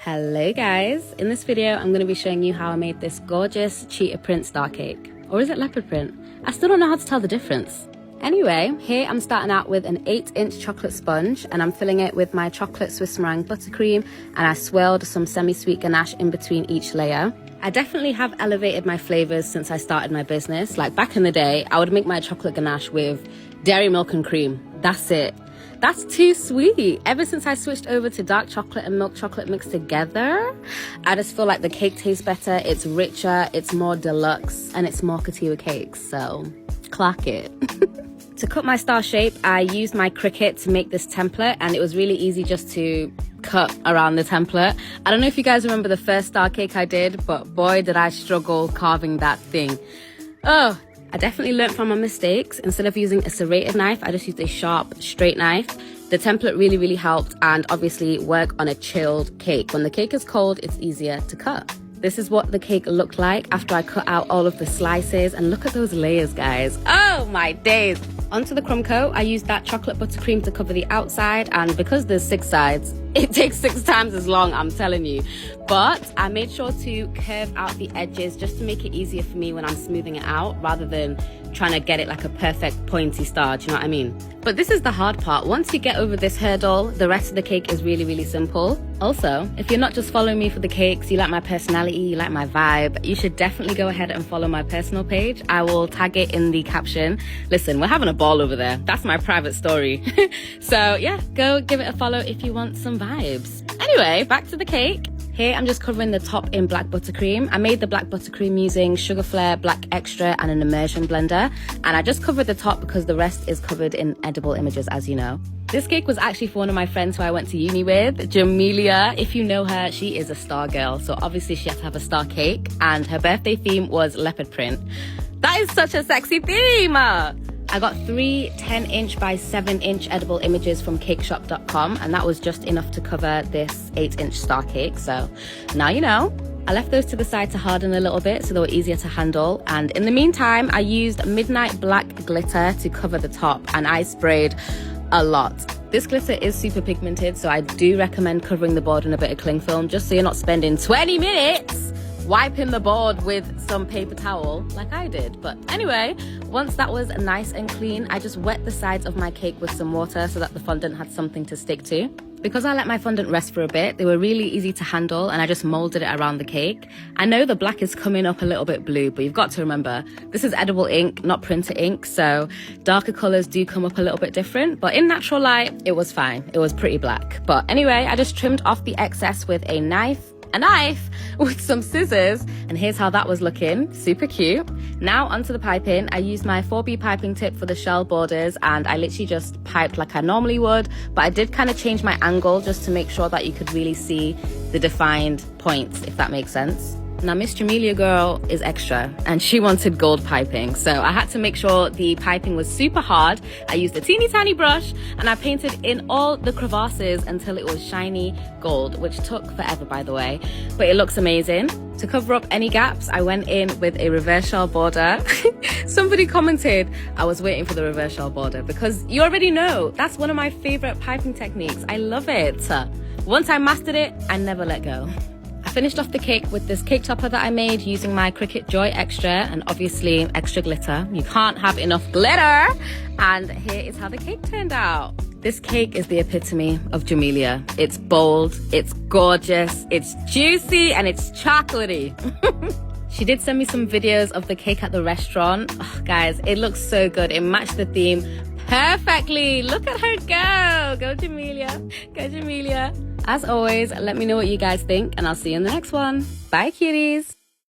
Hello guys, in this video I'm going to be showing you how I made this gorgeous cheetah print star cake. Or is it leopard print? I still don't know how to tell the difference. Anyway, here I'm starting out with an 8-inch chocolate sponge and I'm filling it with my chocolate Swiss meringue buttercream, and I swirled some semi-sweet ganache in between each layer. I definitely have elevated my flavors since I started my business. Like back in the day, I would make my chocolate ganache with dairy milk and cream. That's it. That's too sweet. Ever since I switched over to dark chocolate and milk chocolate mixed together, I just feel like the cake tastes better, it's richer, it's more deluxe, and it's more KutiwaCakes, so clock it. To cut my star shape, I used my Cricut to make this template, and it was really easy just to cut around the template. I don't know if you guys remember the first star cake I did, but boy did I struggle carving that thing. Oh, I definitely learned from my mistakes. Instead of using a serrated knife, I just used a sharp, straight knife. The template really helped, and obviously work on a chilled cake. When the cake is cold, it's easier to cut. This is what the cake looked like after I cut out all of the slices, and look at those layers, guys. Oh my days. Onto the crumb coat, I used that chocolate buttercream to cover the outside, and because there's 6 sides, it takes 6 times as long, I'm telling you. But I made sure to curve out the edges just to make it easier for me when I'm smoothing it out, rather than trying to get it like a perfect pointy star, do you know what I mean? But this is the hard part. Once you get over this hurdle, the rest of the cake is really simple. Also, if you're not just following me for the cakes, you like my personality, you like my vibe, you should definitely go ahead and follow my personal page. I will tag it in the caption. Listen, we're having a ball over there. That's my private story. So yeah, go give it a follow if you want some vibes. Anyway, back to the cake. Here I'm just covering the top in black buttercream. I made the black buttercream using Sugar Flare, Black Extra and an immersion blender. And I just covered the top because the rest is covered in edible images, as you know. This cake was actually for one of my friends who I went to uni with, Jamelia. If you know her, she is a star girl. So obviously she had to have a star cake, and her birthday theme was leopard print. That is such a sexy theme! I got 3 10-inch by 7-inch edible images from cakeshop.com, and that was just enough to cover this 8-inch star cake, so now you know. I left those to the side to harden a little bit so they were easier to handle, and in the meantime I used midnight black glitter to cover the top, and I sprayed a lot. This glitter is super pigmented, so I do recommend covering the board in a bit of cling film just so you're not spending 20 minutes wiping the board with some paper towel like I did. But anyway, once that was nice and clean, I just wet the sides of my cake with some water so that the fondant had something to stick to. Because I let my fondant rest for a bit, they were really easy to handle, and I just molded it around the cake. I know the black is coming up a little bit blue, but you've got to remember, this is edible ink, not printer ink, so darker colors do come up a little bit different, but in natural light, it was fine. It was pretty black. But anyway, I just trimmed off the excess with a knife with some scissors, and here's how that was looking. Super cute. Now onto the piping. I used my 4B piping tip for the shell borders, and I literally just piped like I normally would, but I did kind of change my angle just to make sure that you could really see the defined points, if that makes sense. Now Miss Jamelia girl is extra, and she wanted gold piping, so I had to make sure the piping was super hard. I used a teeny tiny brush and I painted in all the crevasses until it was shiny gold, which took forever by the way, but it looks amazing. To cover up any gaps, I went in with a reverse shell border. Somebody commented I was waiting for the reverse shell border, because you already know that's one of my favorite piping techniques. I love it. Once I mastered it, I never let go. I finished off the cake with this cake topper that I made using my Cricut Joy Extra, and obviously extra glitter. You can't have enough glitter. And here is how the cake turned out. This cake is the epitome of Jamelia. It's bold, it's gorgeous, it's juicy, and it's chocolatey. She did send me some videos of the cake at the restaurant. Oh, guys, it looks so good. It matched the theme perfectly. Look at her go. Go Jamelia. Go Jamelia. As always, let me know what you guys think, and I'll see you in the next one. Bye, cuties.